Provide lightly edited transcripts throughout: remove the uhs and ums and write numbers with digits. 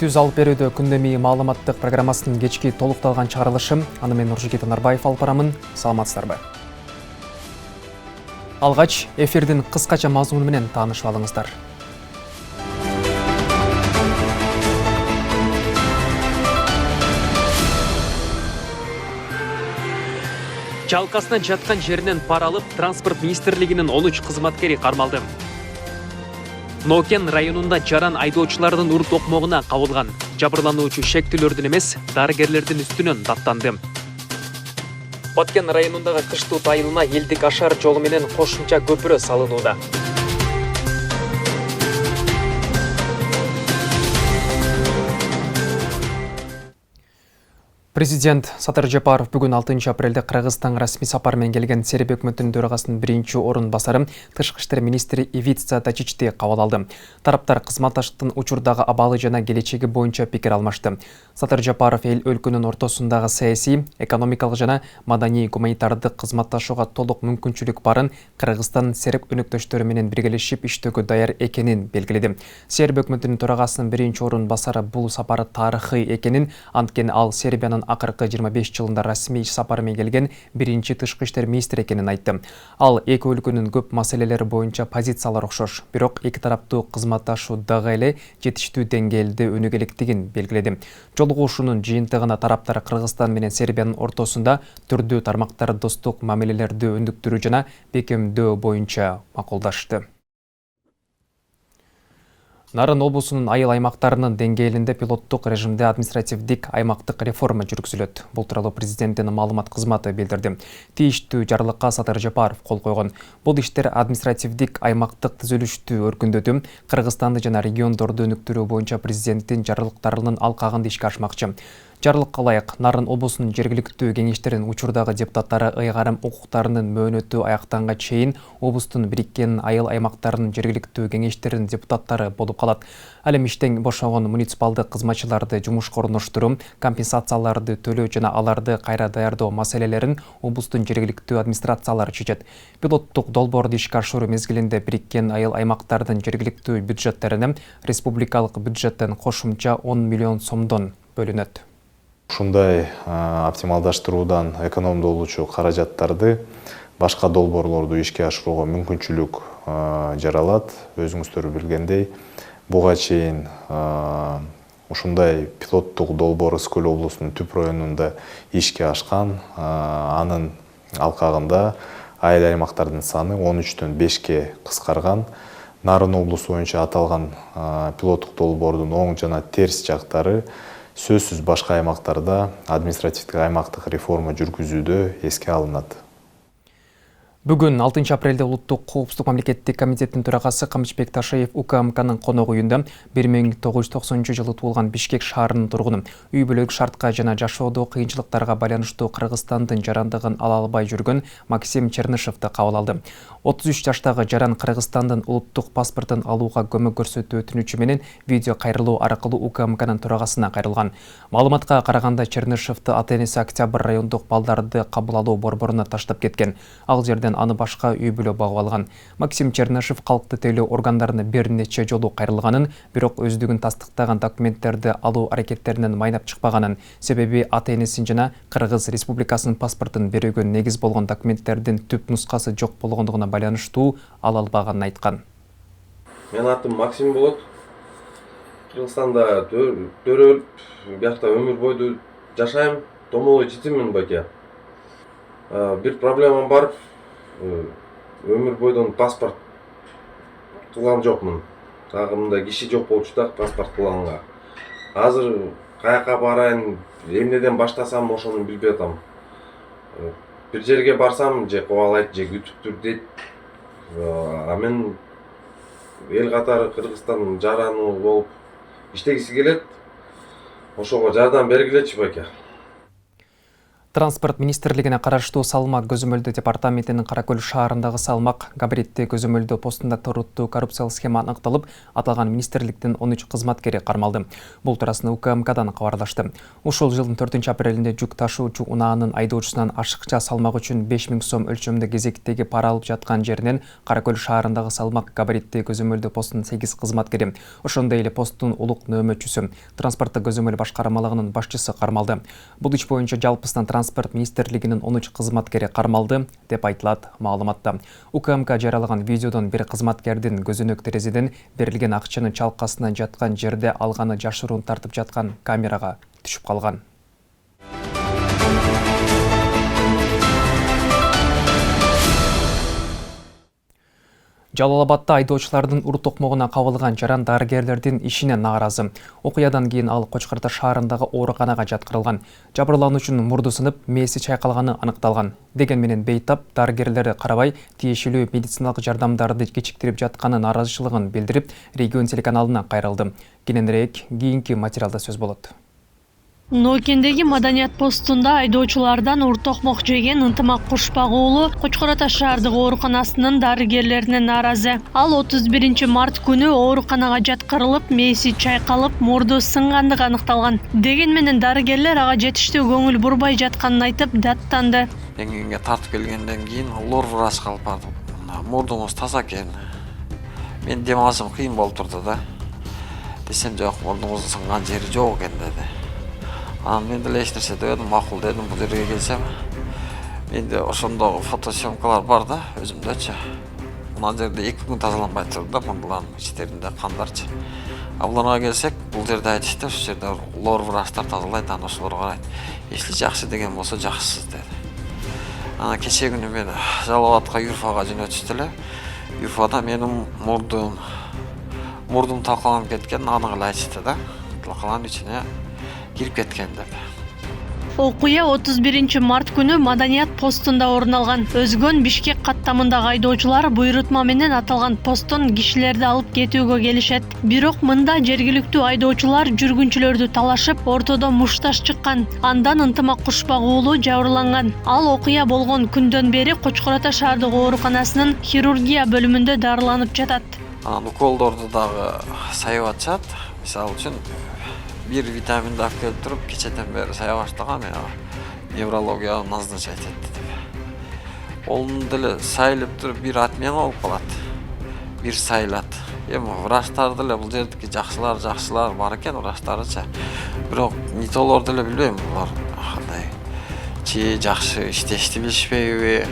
Түз алып берүүдө күндөмий маалыматтык программасынын кечки толукталган чыгарылышы. Аны мен Нуржигит Анарбаев алып барамын. Саламатсыздарбы? Алгач, эфирдин кыскача мазмуну менен таанышып алыңыздар. Жалкасынан жаткан жеринен пара алып, транспорт министрлигинин 13 кызматкери кармалды. Нокен районунда жаран айдоочулардын урут окмогуна кабылган. Жабырлануучу шектүүлөрдүн эмес, дарыгерлердин үстүнөн даттанды. Баткен районундагы кыштуу айылына элдик ашар жолу менен кошумча көпүрө салынууда. Президент Сатыр Жапаров бүгін 6 апрелде Кыргызстанга расмий сапар менен келген Сербия өкмөтүнүн төрагасынын биринчи орун басары Тышкы иштер министри Ивица Дачичти кабыл алды. Тараптар кызматташтыктын учурдагы абалы жана келечеги боюнча пикир алмашты. Сатыр Жапаров эл өлкөнүн ортосундагы саясий, экономикалык жана маданий гуманитардык кызматташууга толук мүмкүнчүлүк барын, Кыргызстан серб өнөктөштөрү менен биргелешип иштөөгө даяр экенин белгиледи. Сербия өкмөтүнүн төрагасынын биринчи орун басары бул сапары тарыхый экенин, анткени ал Сербиянын акыркы 25 жылында расмий сапары менен келген биринчи тышкы иштер министри экенин айтты. Ал эки өлкөнүн көп маселелери боюнча позициялар окшош, бирок эки тараптуу кызматташуу дагы эле жетиштүү деңгээлде өнүгө электигин белгиледи. Жолугушуунун жыйынтыгына тараптар Кыргызстан менен Сербиянын ортосунда түрдүү тармактар достук мамилелерди өндүктүрүү жана бекемдөө боюнча макулдашты. Нарын облусунун айыл аймактарынын деңгээлинде пилоттук режимде административдик аймактык реформа жүргүзүлөт. Бул тууралуу президенттин маалымат кызматы билдирди. Тийиштүү жарлыкка Сатыр Жапаров кол койгон. Бул иштер административдик аймактык түзүлүштү өркүндөтүү, Кыргызстанды жана региондорду өнүктүрүү боюнча президенттин жарлыктарынын алкагында ишке ашмакчы. Жарлыкка ылайык Нарын облусунун жергиликтүү кеңештеринин учурдагы депутаттары ыйгарым укуктарынын мөөнөтү аяктанга чейин облустун бириккен айыл аймактарынын жергиликтүү кеңештеринин депутаттары болуп калат. Ал эми иштен бошогон муниципалдык кызматчыларды жумушка орноштуруу, компенсацияларды төлөө жана аларды кайра даярдоо маселелерин облустун жергиликтүү администрациялары чечет. Пилоттук долбоорду ишке ашыруу мезгилинде бириккен айыл аймактардын жергиликтүү бюджеттерине республикалык бюджеттен кошумча 10 миллион сомдон бөлүнөт. Ушундай оптималдаштыруудан экономдолуучу каражаттарды башка долбоорлорду ишке ашырууга мүмкүнчүлүк жаралат. Өзүңүздөр билгендей, буга чейин ушундай пилоттук долбоор Ысык-Көл облусунун Түп районунда ишке ашкан. Анын алкагында айыл аймактардын саны 13-төн 5-ке кыскарган. Нарын облусу боюнча аталган пилоттук долбоордун оң жана терс жактары сөзсүз башка аймактарда административдик аймактык реформа жүргүзүүдө эске алынат. Бүгүн 6 апрелде Улуттук коопсуздук мамлекеттик комитеттин төрагасы Камычбек Ташиев УКМКнын конок үйүндө 1990 туулган Бишкек шаарынын тургуну үй бүлөлүк шартка жана жашоодо кыйынчылыктарга байланыштуу Кыргызстандын жарандыгын ала албай жүргөн Максим Чернышевди кабыл алды. 33 жаштагы жаран Кыргызстандын улуттук паспортун алууга көмөк көрсөтүү өтүнүчү менен видео кайрылуу аркылуу УКМКнын төрагасына кайрылган. Маалыматка караганда Чернышевди ата-энеси Октябрь райондук балдарды кабыл алуу борборуна таштап кеткен. Ал жерден аны башка үй бүлө багып алган. Максим Чернышев калкты тейлөө органдарына бир нече жолу кайрылганын, бирок өздүгүн тастыктаган документтерди алуу аракеттеринен майнап чыкпаганын, себеби ата-энесин жана Кыргыз Республикасынын паспортун берүүгө негиз болгон документтердин түп нускасы жок болгондугуна байланыштуу ала албаганын айткан. Менин атым Максим болот. Кыргызстанда төрөлүп, биякта өмүр бою жашайм. Томолой жетиммин байке. Бир проблемам бар. Өмүр бойдон паспорт кылган жокмун. Дагы мындай киши жок болчу да паспорт кылганга. Азыр каяка барайын, эмнеден баштасам ошону билбей атам. Бир жерге барсам же кубалайт, же күтүптүр дейт. Мен эл катары Кыргызстан жараны болуп иштегиси келет. Ошого жардам бергилечи байке. Транспорт министрлигине караштуу салмак көзөмөлдөө департаментинин Каракөл шаарындагы салмак габаритти көзөмөлдөө постунда туруттуу коррупциялык схема аныкталып, аталган министрликтин 13 кызматкери кармалды. Бул туурасында УКМКдан кабарлашты. Ушул жылдын 4-апрелинде жүк ташуучу унаанын айдоочусунан ашыкча салмак үчүн 5000 сом өлчөмдө кезектеги пара алып жаткан жеринен Каракөл шаарындагы салмак габаритти көзөмөлдөө постунун 8 кызматкери, ошондой эле посттун улук нөөмөчүсү, транспорттук көзөмөл башкармалыгынын башчысы кармалды. Бул иш боюнча жалпысынан Транспорт министрлигинин 13 кызматкери кармалды деп айтылат маалыматта. УКМК жарыялаган видеодон бир кызматкердин көзөнөк терезеден берилген акчаны чалкасынан жаткан жерде алганы жашыруун тартып жаткан камерага түшүп калган. Жалал-Абадда айдоочулардын ур токмогуна кабылган жаран дарыгерлердин ишине нааразы. Окуядан кийин ал Кочкорто шаарындагы ооруканага жаткырылган. Жабырлануучунун мурду сынып, мээси чайкалганы аныкталган. Деген менен бейтап дарыгерлери карабай тиешелүү медициналык жардамдарды кечиктирип жатканы нааразычылыгын билдирип, регион телеканалына кайрылды. Кененирээк кийинки материалда сөз болот. Нокендеги маданият постунда айдоочулардан ур токмок жеген Ынтымак Кушпак уулу Кочкорто шаардык ооруканасынын дарыгерлерине нааразы. Ал 31 март күнү ооруканага жаткырылып, мээси чайкалып, мурду сынгандыгы аныкталган. Деген менен дарыгерлер ага жетиштүү көңүл бурбай жатканын айтып, даттанды. Эңгенге тартып келгенден кийин лор врачка алып бардым. Мурдуңуз таза экен. Мен дем алышым кыйын болуп турду да. Десем жок, мурдуңуздун сынган жери жок экен деди. Мен деле эч нерсе дебедим, макул дедим, бул жерге келсем. Менде ошондо фотосъемкалар бар да, өзүмдөчү. Мына жерде 2 күн тазаланбай турду да, мындылардын ичтеринде кандарчы. Буларга келсек, бул жерде айтышты, ошол жерде лор врачтар тазалайт, аны ошолор карайт. Эшли жакшы деген болсо жакшысыз деди. Кече күнү мен Жалал-Абадка Юрфага жөнөтүштү эле. Юрфада менин мурдум талкаланып кеткен, анык эле айтышты да. Талкаланын ичине кирип кеткен деп. Окуя 31 март күнү маданият постунда орун алган. Өзгөн Бишкек каттамындагы айдоочулар буйрутма менен аталган посттон кишилерди алып кетүүгө келишет. Бирок мында жергиликтүү айдоочулар жүргүнчүлөрдү талашып, ортодо мушташ чыккан. Андан Ынтымак Кушпак уулу жабырланган. Ал окуя болгон күндөн бери Кочкорто шаардык ооруканасынын хирургия бөлүмүндө дарыланып жатат. Уколдорду дагы сайып атышат. Мисалы үчүн bir vitamin da келип туруп, кечеден бери сая баштаган, неврология назначать этти деп. Олун деле сайылып туруп, бир отмена болуп калат. Бир сайылат. Врачтар деле бул жердики жакшылар бар экен, врачтарычы. Бирок нитолор деле билбейм, булар кандай. Же жакшы иштешти билишпейби,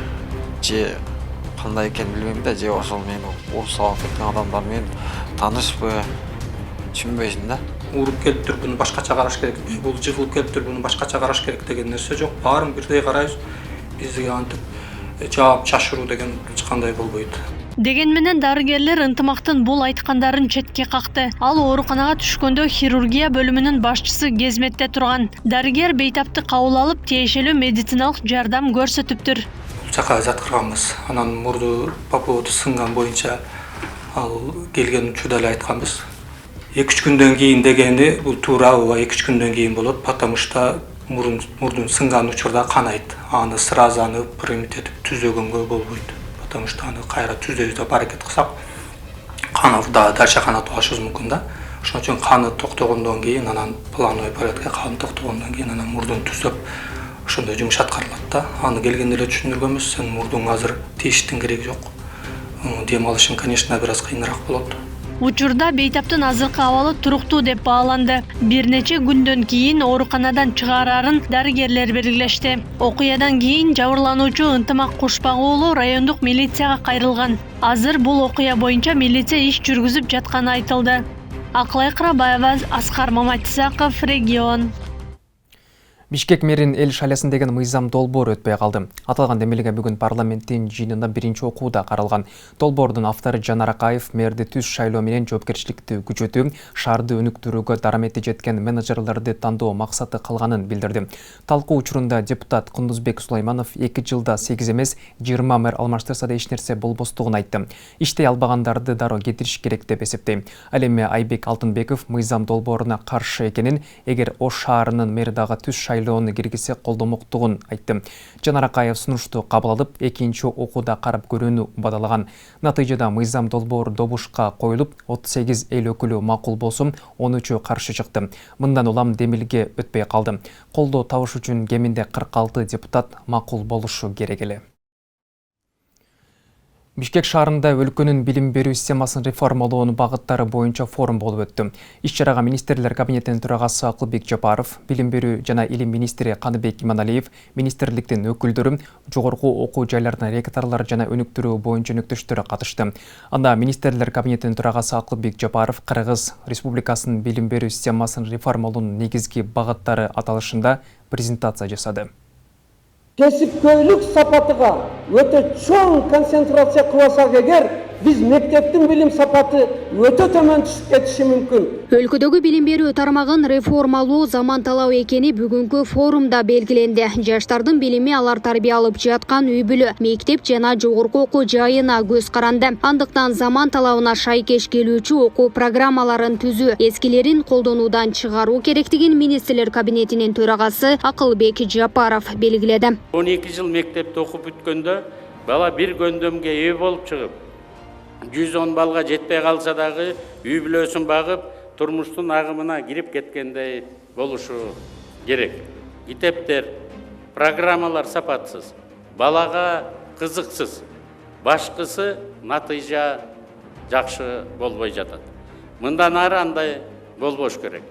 же кандай экен билбейм да, же ошол мени уруп салып кеткен адамдар менен таанышпы, түшүнбөйсүң да. Уруп келип туруп буну башкача караш керек, бул жыгылып келип туруп буну башкача караш керек деген нерсе жок. Баарын бирдей карайбыз. Бизге антип жаап чашыруу деген эч кандай болбойт. Деген менен дарыгерлер Ынтымактын бул айткандарын четке какты. Ал ооруканага түшкөндө хирургия бөлүмүнүн башчысы кезметте турган. Дарыгер бейтапты кабыл алып, тиешелүү медициналык жардам көрсөтүптүр. Жака жаткырганбыз. Анан мурду по поводу сынган боюнча ал келген учурда эле айтканбыз. 2-3 күндөн кийин дегени бул туура ооба 2-3 күндөн кийин болот, потому что мурдун сынган учурда канайт. Аны сразу примит этип түзөгөнгө болбойт. Потому что аны кайра түзөбүз деп аракет кылсак, каны дальше канатып алышыбыз мүмкүн да. Ошон үчүн каны токтогондон кийин, анан плановый порядкка каны токтогондон кийин анан мурдун түзөп, ошондой жумуш аткарылат да. Аны келгенде эле түшүндүргөнбүз, сен мурдуң азыр тийиштин кереги жок. Дем алышың, конечно, бир аз кыйыныраак болот. Учурда бейтаптын азыркы абалы туруктуу деп бааланды. Бир нече күндөн кийин ооруканадан чыгарарын дарыгерлер белгилешти. Окуядан кийин жабырлануучу Ынтымак Кушпак уулу райондук милицияга кайрылган. Азыр бул окуя боюнча милиция иш жүргүзүп жатканы айтылды. Акылай Кырабаева, Аскар Маматисаков, регион. Бишкек мэрин эл шайласын деген мыйзам долбоор өтпөй калды. Аталган демилге бүгүн парламенттин жыйынында биринчи окууда каралган. Долбоордун автору Жанар Акаев мэрди түз шайлоо менен жоопкерчиликти күчөтүү, шаарды өнүктүрүүгө дарамети жеткен менеджерлерди тандоо максаты калганын билдирди. Талкуу учурунда депутат Кундузбек Сулайманов 2 жылда 8 эмес 20 мэр алмаштырса да эч нерсе болбостугун айтты. Иштей албагандарды дароо кетириш керек деп эсептейм. Ал эми Айбек Алтынбеков мыйзам долбооруна каршы экенин, эгер Ош шаарынын мэри дагы түз шайлоону киргизе колдомоктугун айтты. Жанар Акаев сунушту кабыл алып, экинчи окууда карап көрүүнү убадалаган. Натыйжада мыйзам долбоор добушка коюлуп, 38 эл өкүлү макул болсо, 13 каршы чыкты. Мындан улам демилге өтпөй калды. Колдоо табыш үчүн кеминде 46 депутат макул болушу керек эле. Бишкек шаарында өлкөнүн билим берүү системасын реформалоонун багыттары боюнча форум болуп өттү. Иш-чарага министрлер кабинетинин төрагасы Акылбек Жапаров, билим берүү жана илим министри Каныбек Иманалиев, министрликтин өкүлдөрү, жогорку окуу жайлардын ректорлору жана өнүктүрүү боюнча өнөктөштөрү катышты. Анда министрлер кабинетинин төрагасы Акылбек Жапаров Кыргыз Республикасынын билим берүү системасын реформалоонун негизги багыттары аталышында презентация жасады. Кесипкөйлүк сапатыга өтө чоң концентрация кылсак эгер, биз мектептин билим сапаты өтө төмөн түшүп кетиши мүмкүн. Өлкөдөгү билим берүү тармагын реформалоо заман талап экени бүгүнкү форумда белгиленди. Жаштардын билими алар тарбия алып жаткан үй-бүлө, мектеп жана жогорку окуу жайына көз каранды. Андыктан заман талабына шайкеш келүүчү окуу программаларын түзүү, эскилерин колдонуудан чыгаруу керектигин министрлер кабинетинин төрагасы Акылбек Жапаров белгиледи. 12 жыл мектепте окуп бүткөндө бала бир көндөмгө ээ болуп чыгып, 110 балга жетпей калса дагы үй-бүлөсүн багып, турмуштун агымына кирип кеткендей болушу керек. Китептер, программалар сапатсыз, балага кызыксыз, башкысы натыйжа жакшы болбой жатат. Мындан ары андай болбош керек.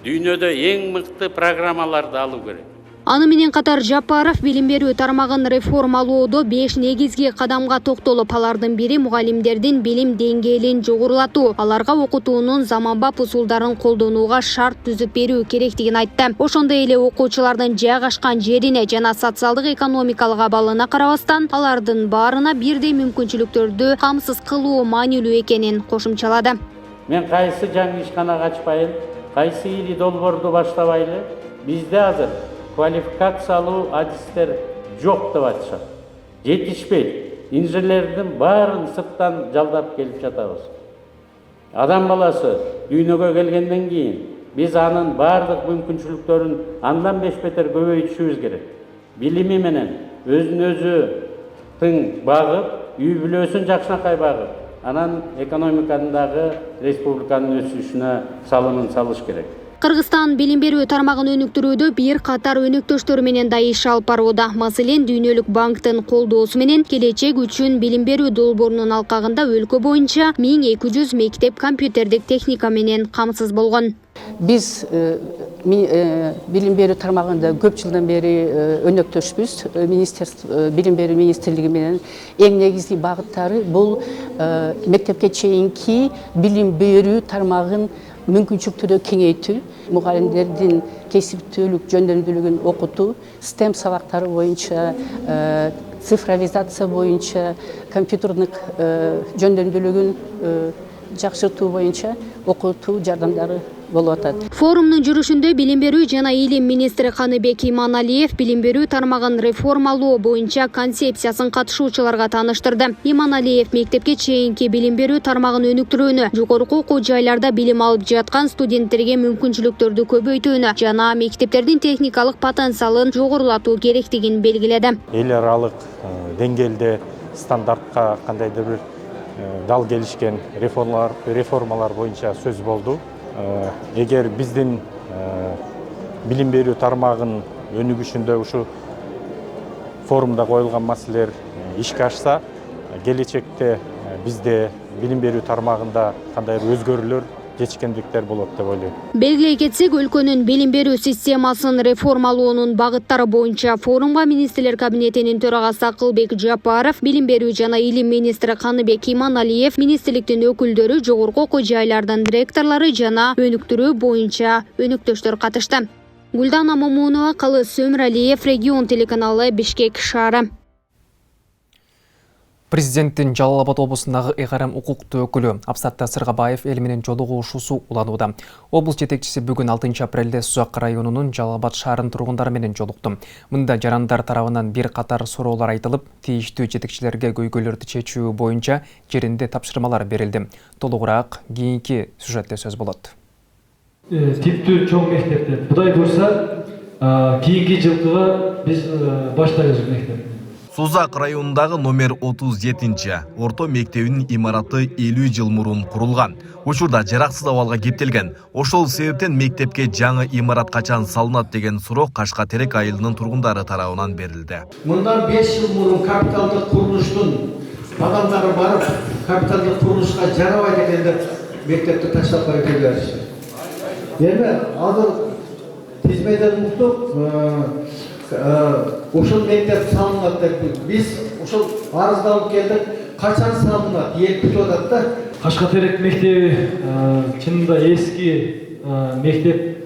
Дүйнөдө эң мыкты программаларды алуу керек. Аны менен катар Жапаров билим берүү тармагын реформалоодо 5 негизги кадамга токтолуп, алардын бири мугалимдердин билим деңгээлин жогорулатуу, аларга окутуунун заманбап усулдарын колдонууга шарт түзүп берүү керектигин айтты. Ошондой эле окуучулардын жайгашкан жерине жана социалдык экономикалык абалына карабастан, алардын баарына бирдей мүмкүнчүлүктөрдү камсыз кылуу маанилүү экенин кошумчалады. Мен кайсы жаңы ишканага ачпайын, кайсы ири долбоорду баштабайлы, бизде азыр квалификациялуу адистер жок деп айтышат. Жетишпейт. Инженерлердин баарын сырттан жалдап келип жатабыз. Адам баласы дүйнөгө келгенден кийин биз анын баардык мүмкүнчүлүктөрүн андан 5 бетер көбөйтүшүбүз керек. Билими менен өзүн өзү тың багып, үй-бүлөсүн жакшынакай багып, анан экономикадагы республиканын өсүшүнө салымын салыш керек. Кыргызстан билим берүү тармагын өнүктүрүүдө бир катар өнөктөштөр менен да иш алып барууда. Маселен, Дүйнөлүк банктын колдоосу менен келечек үчүн билим берүү долбоорунун алкагында өлкө боюнча 1200 мектеп компьютердик техника менен камсыз болгон. Биз билим берүү тармагында көп жылдан бери өнөктөшпүз. Билим берүү министрлиги менен эң негизги багыттары бул мектепке чейинки билим берүү тармагын мүмкүнчүлүктөрү кеңейтүү, мугалимдердин кесиптүүлүк жөндөмдүүлүгүн окутуу, STEM сабактары боюнча, цифровизация боюнча, компьютердик жөндөмдүүлүгүн жакшыртуу боюнча окутуу жардамдары болуп атат. Форумдун жүрүшүндө билим берүү жана илим министри Каныбек Иманалиев билим берүү тармагын реформалоо боюнча концепциясын катышуучуларга тааныштырды. Иманалиев мектепке чейинки билим берүү тармагын өнүктүрүүнү, жогорку окуу жайларда билим алып жаткан студенттерге мүмкүнчүлүктөрдү көбөйтүүнү жана мектептердин техникалык потенциалын жогорулатуу керектигин белгиледи. Эл аралык деңгээлде стандартка кандайдыр бир дал келишкен реформалар боюнча сөз болду. Эгер биздин билим берүү тармагын өнүгүшүндө ушу форумда коюлган маселелер ишке ашса, келечекте бизде билим берүү тармагында кандайдыр өзгөрүүлөр, кечиккендиктер болот деп ойлойм. Белгилей кетсек, өлкөнүн билим берүү системасын реформалоонун багыттары боюнча форумга министрлер кабинетинин төрагасы Акылбек Жапаров, билим берүү жана илим министри Каныбек Иманалиев, министрликтин өкүлдөрү, жогорку окуу жайлардын директорлору жана өнүктүрүү боюнча өнөктөштөр катышты. Гүлдана Момунова, Калыс Сөмүралиев, Регион телеканалы, Бишкек шаары. Президенттин Жалал Абад облусундагы ИГРМ укуктуу өкүлү Абсатта Сыргабаев эл менен жолугушуусу уланууда. Облус жетекчиси бүгүн 6 апрелде Сузак районунун Жалал Абад шаарынын тургундары менен жолукту. Мында жарандар тарабынан бир катар суроолор айтылып, тийиштүү жетекчилерге көйгөйлөрдү чечүү боюнча жеринде тапшырмалар берилди. Толугураак кийинки сюжетте сөз болот. Типтүү чоң мектепте Кудай буйрса кийинки жылкыга биз баштайбыз мектепти. Созак районундагы номер 37-чи орто мектебинин имараты 50 жыл мурун курулган. Учурда жараксыз абалга кептелген. Ошол себептен мектепке жаңы имарат качан салынат деген суроо Кашка-Терек айылынын тургундары тарабынан берилди. Мындан 5 жыл мурун капиталдык курулуштун адамдары барып, капиталдык курулушка жарабайт экен деп мектепти таштап коюп кетишти. Эми азыр тизмеден уктуп, ошол мектеп салынат деп биз ошол арызды алып келдик. Качан салынат? Эл күтүп атат да. Кашка-Терек мектеби чынында эски мектеп.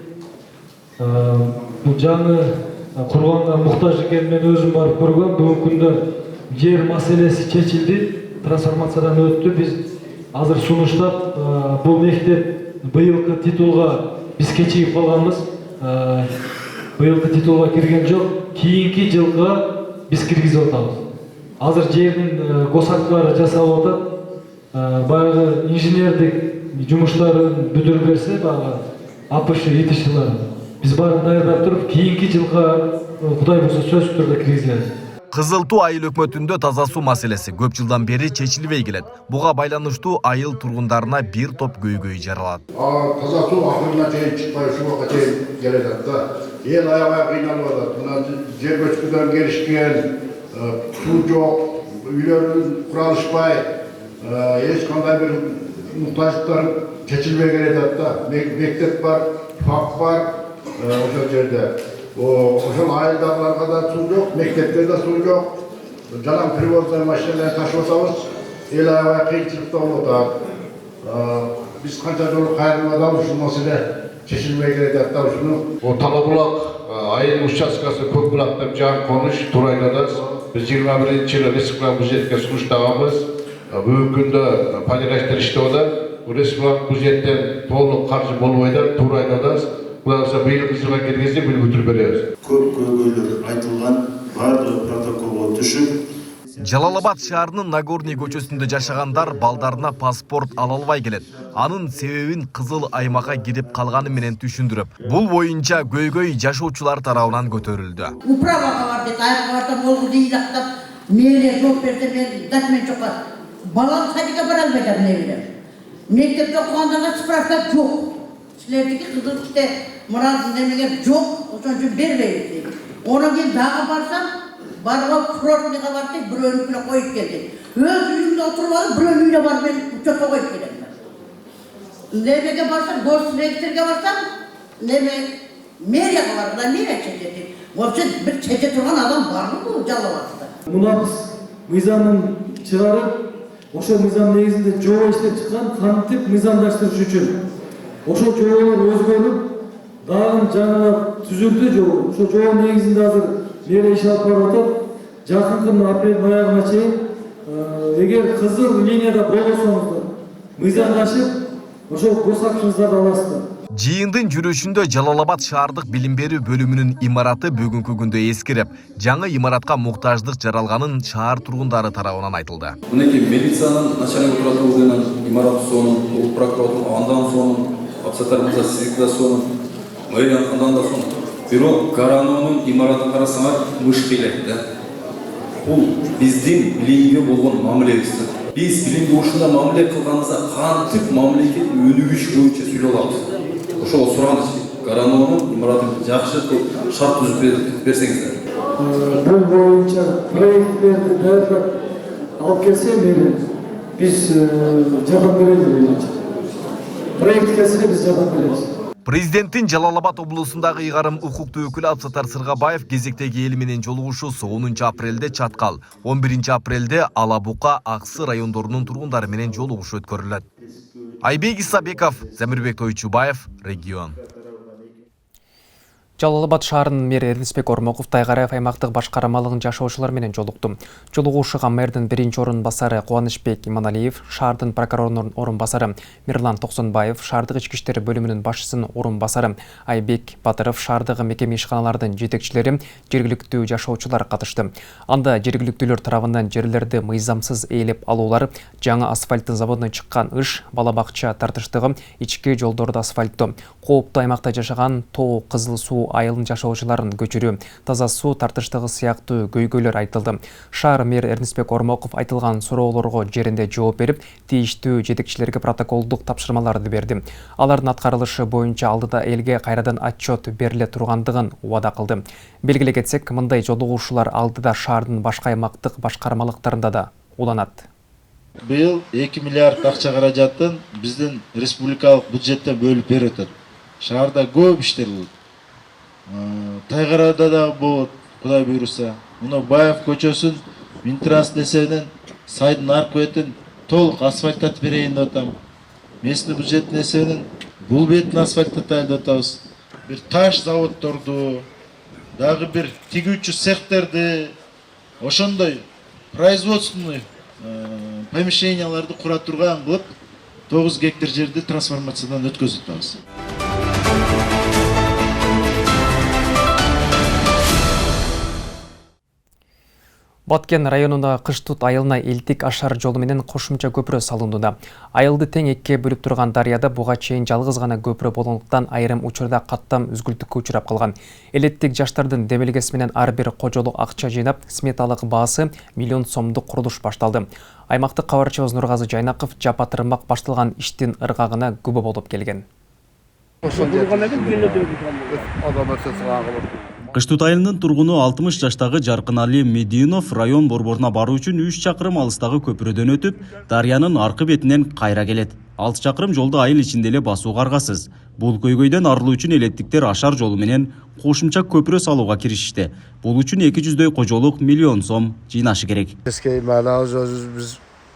Бул жаңы курганга муктаж экенин мен өзүм барып көргөм. Бүгүнкү күндө жер маселеси чечилди, трансформациядан өттү. Биз азыр сунуштап бул мектеп быйылкы титулга биз кечигип калганбыз. Быйылкы титулга кирген жок. Кийинки жылга биз киргизип атабыз. Азыр жердин госактылары жасалып атат. Баягы инженердик жумуштарын бүтүрүп берсе, баягы АПШ ИТШлар биз баарын даярдап туруп, кийинки жылга Кудай буйрса сөзсүз түрдө киргизебиз. Кызыл Туу айыл өкмөтүндө таза суу маселеси көп жылдан бери чечилбей келет. Буга байланыштуу айыл тургундарына бир топ көйгөй жаралат. Таза суу акырына чейин чыкпай ушуга чейин келет да. Эл аябай кыйналып атат. Мына жер көчкүдөн келишкен, суу жок, үйлөрүн куралышпай, эч кандай бир муктаждыктар чечилбей келет да. Мектеп бар, фак бар ошол жерде. Ошол айылдагыларга да суу жок, мектепте да суу жок. Жалаң привозной машиналарды ташып атабыз. Эл аябай кыйынчылыкта болуп атат. Биз канча жолу кайрылып атабыз, ушул маселе чечилбей келет да ушуну. Талабулак айыл участкасы көк булак деп жаңы конуш Турайдадас. Биз 21-жылы республикалык бюджетке сунуштаганбыз. Бүгүнкү күндө полиграфтар иштеп атат. Республикалык бюджеттен толук каржы болбой атат Турайдадас. Буларса быйылкы жылга киргизип бүтүрүп беребиз. Көп көйгөйлөр айтылган, баардыгы протоколго түшүп. Жалал-Абад шаарынын Нагорный көчөсүндө жашагандар балдарына паспорт ала албай келет. Анын себебин кызыл аймакка кирип калганы менен түшүндүрүп, бул боюнча көйгөй жашоочулар тарабынан көтөрүлдү. Управага барды, айылга барды, болгу ыйлактап, мээлер жооп берсе, мен документ жок. Балам садикке бара албай жатам мээлер. Мектепте окугандарга справка жок. Силердики кызыл киште мурат немеге жок, ошон үчүн бербейбиз. Онан кийин дагы барсам, барып курортныйга бардык, бирөөнүкүнө коюп келдик. Өз үйүмдө отуруп алып, бирөөнүн үйүнө барып мен учетко коюп келем. Немеге барсам, госрегистрге барсам, неме мэрияга баргыла неме чечети. Вообще бир чече турган адам барбы бул Жалал-Абадта? Муна биз мыйзамын чыгарып, ошол мыйзам негизинде жобо иштеп чыккан, кантип мыйзамдаштырыш үчүн. Ошол жоболор өзгөрүп, дагы жаңылап түзүлдү жобо. Ошол жобо негизинде азыр мэрия иш алып барып атат. Жакынкы апрелдин аягына чейин эгер кызыл линияда болбосоңуздар, мыйзамдашып, ошол госактыңыздарды аласыздар. Жыйындын жүрүшүндө Жалал-Абад шаардык билим берүү бөлүмүнүн имараты бүгүнкү күндө эскирип, жаңы имаратка муктаждык жаралганын шаар тургундары тарабынан айтылды. Мынакей милициянын начальник управлениянын имараты сонун, улуттук прокуратура андан сонун, Абсатарымызда Сизикда сонун, мэрия андан да сонун. Бирок Гарановдун имаратын карасаңар мышкилек да. Бул биздин билимге болгон мамилебиз. Биз билимге ушундай мамиле кылганыбызда кантип мамилеге өнүгүш боюнча сүйлөп алабыз. Ошого сураныч, Гарановдун имаратын жакшы шарт түзүп берсеңиздер. Бул боюнча проекттерди даярдап алып келсе, биз жардам беребиз. Проект келсе биз жардам беребиз. Президенттин Жалал-Абад облусундагы ыйгарым укуктуу өкүлү Абсатар Сыргабаев кезектеги эл менен жолугушуусу 10 апрелде Чаткал, 11 апрелде Ала Бука, Аксы райондорунун тургундары менен жолугушуу өткөрүлөт. Айбек Исабеков, Замирбек Тойчубаев, Регион. Жалал-Абад шаарынын мэри Эрнисбек Ормоков Тайгараев аймактык башкармалыгын жашоочулар менен жолукту. Жолугушууга мэрдин 1-орун басары Кубанычбек Иманалиев, шаардын прокурорунун орун басары Мирлан Токсонбаев, шаардык ички иштер бөлүмүнүн башчысынын орун басары Айбек Батыров, шаардагы мекеме ишканалардын жетекчилери, жергиликтүү жашоочулар катышты. Анда жергиликтүүлөр тарабынан жерлерди мыйзамсыз ээлеп алуулар, жаңы асфальттын заводунан чыккан ыш, бала бакча тартыштыгы, ички жолдорду асфальттоо, кооптуу аймакта жашаган Тоо Кызыл суу буу айылын жашоочуларын көчүрүү, таза суу тартыштыгы сыяктуу көйгөйлөр айтылды. Шаар мэр Эрнисбек Ормоков айтылган суроолорго жеринде жооп берип, тийиштүү жетекчилерге протоколдук тапшырмаларды берди. Алардын аткарылышы боюнча алдыда элге кайрадан отчет бериле тургандыгын убада кылды. Белгилей кетсек, мындай жолугушуулар алдыда шаардын башка аймактык башкармалыктарында да уланат. Быйыл 2 миллиард акча каражатын биздин республикалык бюджеттен бөлүп берип атат. Шаарда көп иштер болот. Тайгарада да болот, Кудай буйруса. Муну Баев көчөсүн Минтранс эсебинен сайдын аркы бетин толук асфальттатып берейин деп атам. Местный бюджеттин эсебинен бул бетин асфальттатайын деп атабыз. Бир таш заводдорду, дагы бир тигүүчү цехтерди, ошондой производственный помещенияларды кура турган кылып 9 гектар жерди трансформациядан өткөзүп атабыз. Баткен районунда Кыштут айылына элтик ашар жолу менен кошумча көпүрө салынууда. Айылды тең экке бөлүп турган дарыяда буга чейин жалгыз гана көпүрө болгондуктан айрым учурда каттам үзгүлтүккө учурап калган. Элеттик жаштардын демилгеси менен ар бир кожолук акча жыйнап, сметалык баасы $1 миллион сомдук курулуш башталды. Аймактык кабарчыбыз Нургазы Жайнаков жапатырмак башталган иштин ыргагына күбө болуп келген. Кыштут айылынын тургуну 60 жаштагы Жаркынали Мединов район борборуна баруу үчүн 3 чакырым алыстагы көпүрөдөн өтүп, дарыянын аркы бетинен кайра келет. 6 чакырым жолду айыл ичинде эле басуу каргасыз. Бул көйгөйдөн арылуу үчүн элеттиктер ашар жолу менен кошумча көпүрө салууга киришти. Бул үчүн 200дөй кожолук $1 миллион сом жыйнашы керек. Biz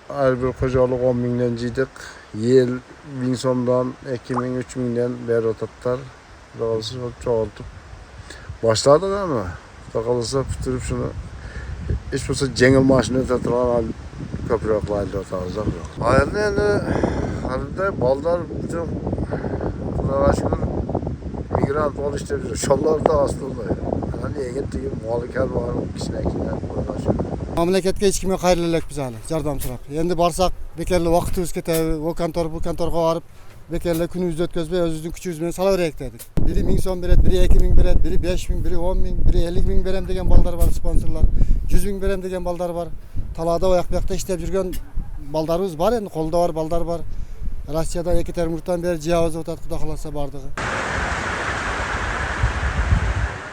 her bir kocalıq 10 mindən ciydik. Yel 1000 somdan 2000 3000'den beri otatlar. Dağılısı çok çoğaltıp başladık ama dağılısı bitirip şunu hiç olsa cengil maaşını tatılan köprüyaklarıyla otarızak yok. Ayarlı yani halinde baldar bütün Allah'a şükür migrant ol işte bir şallar da aslında. Yani yengin tüyüm muhalıker var kişine Allah'a şükür. Mamlaketga hech kimga qayrilak biz hali yordam so'rab. Endi borsak bekarli vaqtimiz ketadi. O kontor bu kontorga borib bekarli kunimizni o'tkazmay o'zimizning kuchimiz bilan salaveraylik dedik. Biri 1000 so'm beradi, biri 2000 beradi, biri 5000, biri 10000, biri 50000 berem degan balдар var sponsorlar. 100.000 berem degan balдар var. Talada oyoq buyoqda ishlab yurgan baldarimiz bor endi, qo'lda bor balдар бар. Rossiyadan Ekaterinburgdan beri jiyoz o'tadi, xudo xolasa bordigi.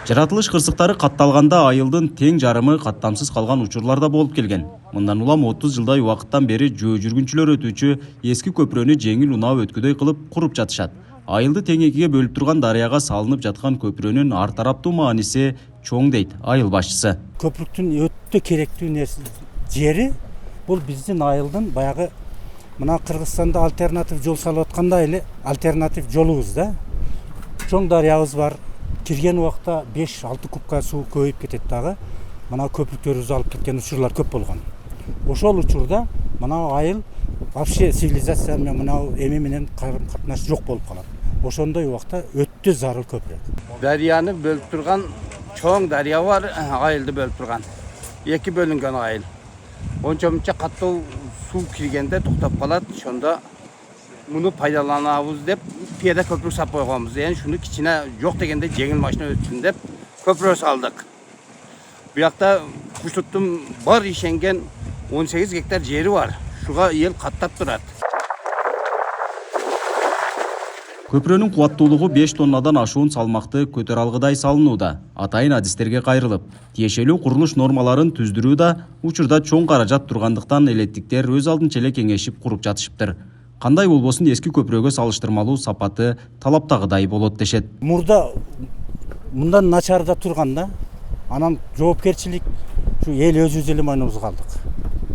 Жаратылыш кырсыктары катталганда айылдын тең жарымы каттамсыз калган учурларда болуп келген. Мындан улам 30 жылдай убакыттан бери жөө жүргүнчүлөр өтүүчү эски көпүрөнү жеңил унаа өткөдөй кылып куруп жатышат. Айылды тең экиге бөлүп турган дарыяга салынып жаткан көпүрөнүн ар тараптуу мааниси чоң дейт айыл башчысы. Көпүрөктүн өтө керектүү нерсе жери бул биздин айылдын баягы мына Кыргызстанда альтернатив жол салып аткандай эле альтернатив жолубуз да. Чоң дарыябыз бар. Kirgen vaqtda 5-6 kubka su koyup ketет дагы. Мына көпүрөктөрүбүздү алып кеткен учурлар көп болгон. Ошол учурда мына айыл вообще цивилизация менен мына эми менен катнаш жок болуп калат. Ошондой убакта өтө зарыл көпүрөк. Дарыяны бөлүп турган чоң дарыя бар, айылды бөлүп турган. Эки бөлүнгөн айыл. Ончо-мунча каттуу суу киргенде токтоп калат. Ошондо муну пайдаланабыз деп пияда көпүрө сап койгонбуз. Эми шуну кичине жок дегенде жеңил машина өтсүн деп көпүрө салдык. Буякта Кыштуттун бар ишенген 18 гектар жери бар. Шуга эл каттап турат. Көпүрөнүн кубаттуулугу 5 тоннадан ашуун салмакты көтөрө алгыдай салынууда. Атайын адистерге кайрылып, тиешелүү курулуш нормаларын түздүрүүдө учурда чоң каражат тургандыктан элеттиктер өз алдынча эле кеңешип куруп жатышыптыр. Кандай болбосун эски көпүрөгө салыштырмалуу сапаты талаптагыдай болот дешет. Мурда мындан начарда турганда, анан жоопкерчилик şu эл өзүбүз эле мойнубузга калдык.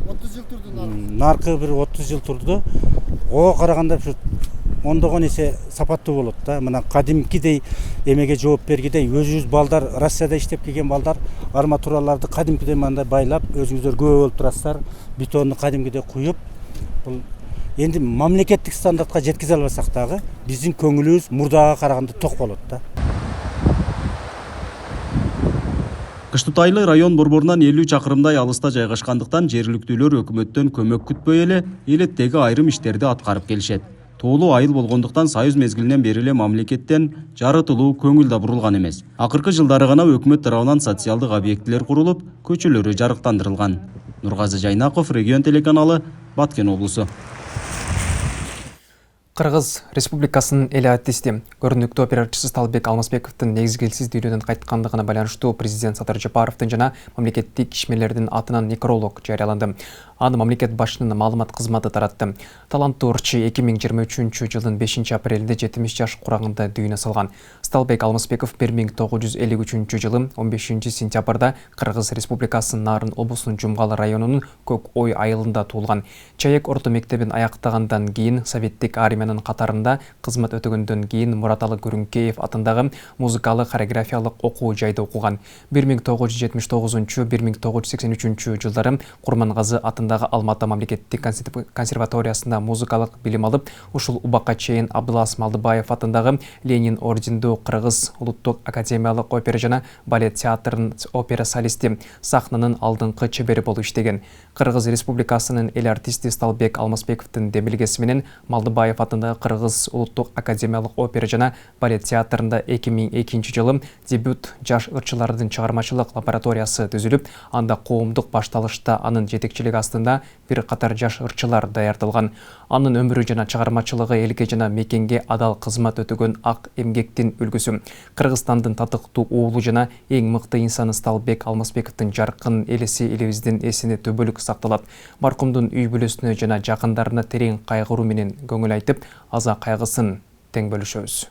30 жыл турду. Наркы бир 30 жыл турду. Ого караганда şu ондогон эсе сапаттуу болот да. Мына кадимкидей эмеге жооп бергидей өзүбүз балдар Россияда иштеп келген балдар арматураларды кадимкидей мындай байлап өзүңүздөр күбө болуп турасыздар. Бетонду кадимкидей куюп бул енді мамлекеттик стандартка жеткизе албасак дагы биздин көңүлүбүз мурдага караганда ток болот да. Кыштут айылы район борборунан 50 чакырымдай алыста жайгашкандыктан жергиликтүүлөр өкмөттөн көмөк күтпөй эле элеттеги айрым иштерди аткарып келишет. тоолуу айыл болгондуктан союз мезгилинен бери эле мамлекеттен жарытылуу көңүл да бурулган эмес. Акыркы жылдары гана өкмөт тарабынан социалдык объектилер курулуп, көчөлөрү жарыктандырылган. Нургазы Жайнаков, Регион телеканалы, Баткен облусу. Кыргыз Республикасынын эл артисти, көрүнүктүү операчысы Сталбек Алмазбековдун негизгилсиз дүйнөдөн кайткандыгына байланыштуу президент Садыр Жапаровдун жана мамлекеттик ишмерлердин атынан некролог жарыяланды. Аны мамлекет башчынын маалымат кызматы таратты. Таланттуу ырчы 2023 жылдын 5 апрелде 70 жаш курагында дүйнө салган. Сталбек Алмазбеков 1953 жылы 15 сентябрда Кыргыз Республикасынын Нарын облусунун Жумгалы районунун Көк Ой айылында туулган. Чаек орто мектебин аяктагандан кийин советтик армиянын катарында кызмат өтөгөндөн кийин Мураталы Күрүнкеев атындагы музыкалык хореографиялык окуу жайда окуган. 1979-1983 жылдары Курмангазы атындагы Алматы мамлекеттик консерваториясында музыкалык билим алып, ушул убакка чейин Абдулла Малдыбаев атындагы Ленин ордендүү Кыргыз улуттук академиялык опера жана балет театрынын опера солисти, сахнанын алдыңкы чебери болуп иштеген. Кыргыз Республикасынын эл артисти Сталбек Алмазбековдун демилгеси менен Малдыбаев атындагы Кыргыз улуттук академиялык опера жана балет театрында 2002 жылы дебют жаш ырчылардын чыгармачылык лабораториясы түзүлүп, анда коомдук башталышта анын жетекчилиги астында бир катар жаш ырчылар даярдалган. Анын өмүрү жана чыгармачылыгы элге жана мекенге адал кызмат өтөгөн ак эмгектин үлгүсү. Кыргызстандын татыктуу уулу жана эң мыкты инсаны Сталбек Алмазбековдун жаркын элеси элибиздин эсине төбөлүк сакталат. Маркумдун үй бүлөсүнө жана жакындарына терең кайгыруу менен көңүл айтып, аза кайгысын тең бөлүшөбүз.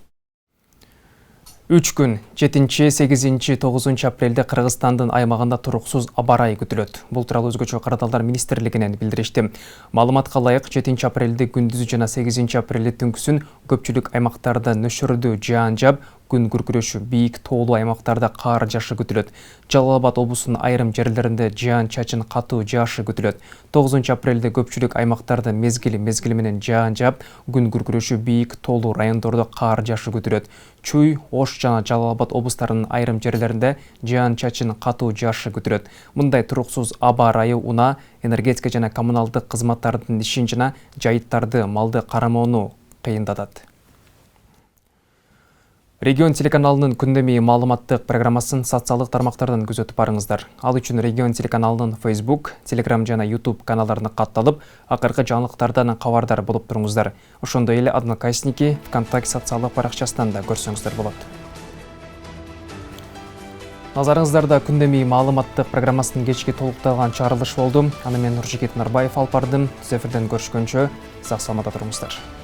3 күн 7-8-9 апрелде Кыргызстандын аймагында туруксуз аба ырайы күтүлөт. Бул тууралуу өзгөчө кырдаалдар министрлигинен билдиришти. Маалыматка ылайык 7 апрелде күндүзү жана 8 апрелде түнкүсүн көпчүлүк аймактарда нөшөрдүү жаан жаап, күн күркүрөшү, бийик тоолуу аймактарда кар жаашы күтүлөт. Жалал Абад облусунун айрым жерлеринде жаан чачын катуу жаашы күтүлөт. 9 апрелде көпчүлүк аймактарда мезгили менен жаан жаап, күн күркүрөшү, бийик тоолуу райондордо кар жаашы күтүлөт. Чуй, Ош жана Жалал Абад облустарынын айрым жерлеринде жаан чачын катуу жаашы күтүлөт. Мындай туруксуз аба ырайы унаа, энергетика жана коммуналдык кызматтардын ишин жана жайыттарды, малды карамоону кыйындатат. Регион телеканалынын күндөмий маалыматтык программасын социалдык тармактардан күзөтүп барыңыздар. Ал үчүн Регион телеканалынын Facebook, Telegram жана YouTube каналдарына катталып, акыркы жаңылыктардан кабардар болуп туруңуздар. Ошондой эле Одноклассники, ВКонтакте социалдык баракчасынан да көрсөңүздөр болот. Назарыңыздарда күндөмий маалыматтык программасынын кечки толукталган чыгарылышы болду. Аны мен Нуржигит Нарбаев алып бардым. Түз эфирден көрүшкөнчө сак саламатта туруңуздар.